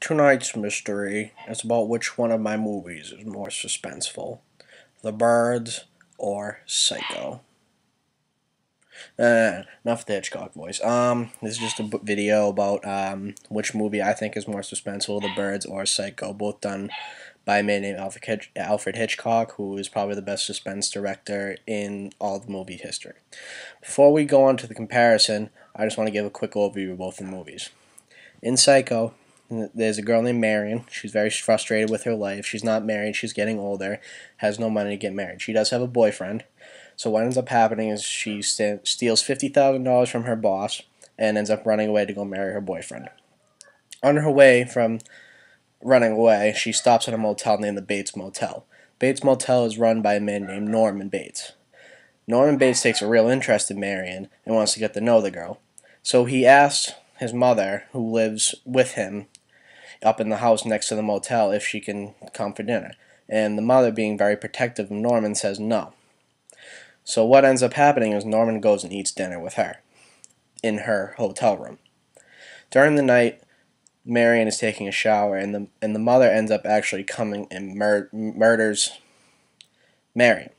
Tonight's mystery is about which one of my movies is more suspenseful, The Birds or Psycho. Enough the Hitchcock voice. This is just a video about which movie I think is more suspenseful, The Birds or Psycho, both done by a man named Alfred Hitchcock, who is probably the best suspense director in all of movie history. Before we go on to the comparison, I just want to give a quick overview of both the movies. In Psycho, there's a girl named Marion. She's very frustrated with her life. She's not married. She's getting older, has no money to get married. She does have a boyfriend. So what ends up happening is she steals $50,000 from her boss and ends up running away to go marry her boyfriend. On her way from running away, she stops at a motel named the Bates Motel. Bates Motel is run by a man named Norman Bates. Norman Bates takes a real interest in Marion and wants to get to know the girl. So he asks his mother, who lives with him up in the house next to the motel, if she can come for dinner. And the mother, being very protective of Norman, says no. So what ends up happening is Norman goes and eats dinner with her in her hotel room. During the night, Marion is taking a shower, and the mother ends up actually coming and murders Marion.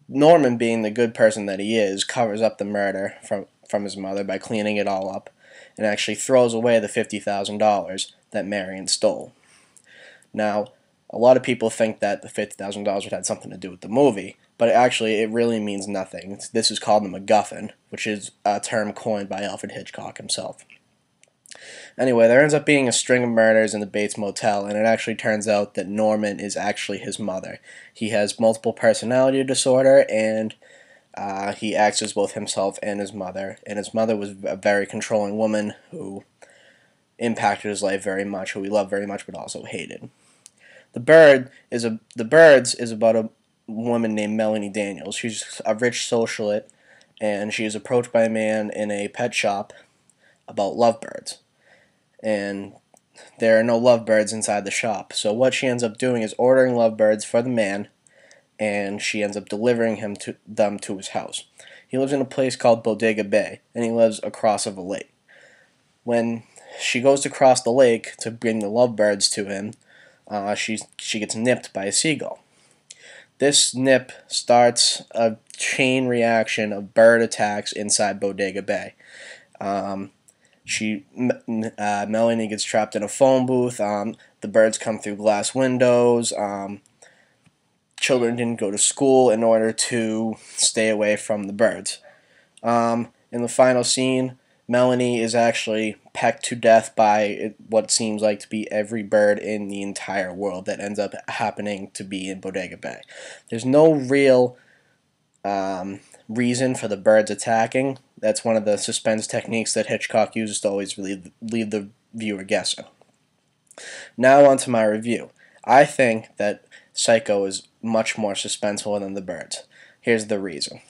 Norman, being the good person that he is, covers up the murder from his mother by cleaning it all up and actually throws away the $50,000 that Marion stole. Now, a lot of people think that the $50,000 would have something to do with the movie, but it really means nothing. This is called the MacGuffin, which is a term coined by Alfred Hitchcock himself. Anyway, there ends up being a string of murders in the Bates Motel, and it actually turns out that Norman is actually his mother. He has multiple personality disorder, and he acts as both himself and his mother was a very controlling woman who impacted his life very much, who he loved very much but also hated. The Birds is about a woman named Melanie Daniels. She's a rich socialite, and she is approached by a man in a pet shop about lovebirds. And there are no lovebirds inside the shop. So what she ends up doing is ordering lovebirds for the man, and she ends up delivering them to his house. He lives in a place called Bodega Bay, and he lives across of a lake. When she goes to cross the lake to bring the lovebirds to him, she gets nipped by a seagull. This nip starts a chain reaction of bird attacks inside Bodega Bay. Melanie gets trapped in a phone booth. The birds come through glass windows. Children didn't go to school in order to stay away from the birds. In the final scene, Melanie is actually pecked to death by what seems like to be every bird in the entire world that ends up happening to be in Bodega Bay. There's no real reason for the birds attacking. That's one of the suspense techniques that Hitchcock uses to always leave the viewer guessing. Now on to my review. I think that Psycho is much more suspenseful than The Birds. Here's the reason.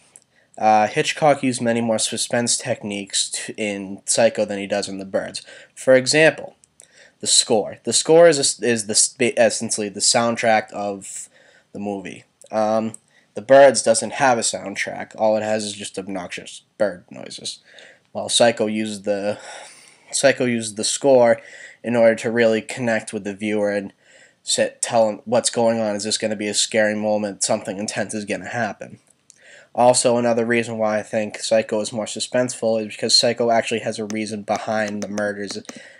Hitchcock used many more suspense techniques in Psycho than he does in The Birds. For example, the score. The score is essentially the soundtrack of the movie. The Birds doesn't have a soundtrack. All it has is just obnoxious bird noises. While Psycho uses the score in order to really connect with the viewer and tell him what's going on. Is this going to be a scary moment? Something intense is going to happen. Also, another reason why I think Psycho is more suspenseful is because Psycho actually has a reason behind the murders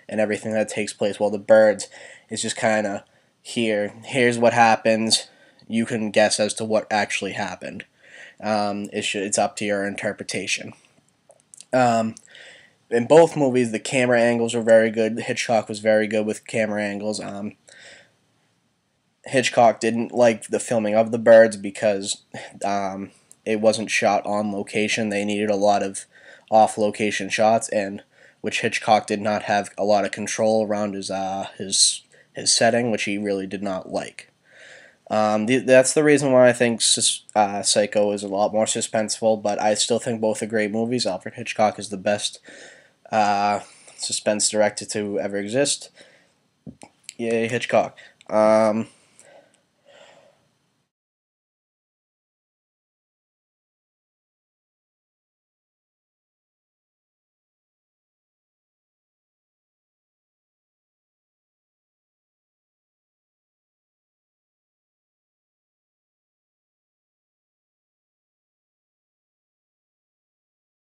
and everything that takes place, while The Birds is just kind of here's what happens. You can guess as to what actually happened. It's up to your interpretation. In both movies, the camera angles were very good. Hitchcock was very good with camera angles. Hitchcock didn't like the filming of The Birds because it wasn't shot on location. They needed a lot of off-location shots, and which Hitchcock did not have a lot of control around his setting, which he really did not like. That's the reason why I think Psycho is a lot more suspenseful, but I still think both are great movies. Alfred Hitchcock is the best suspense director to ever exist. Yay, Hitchcock.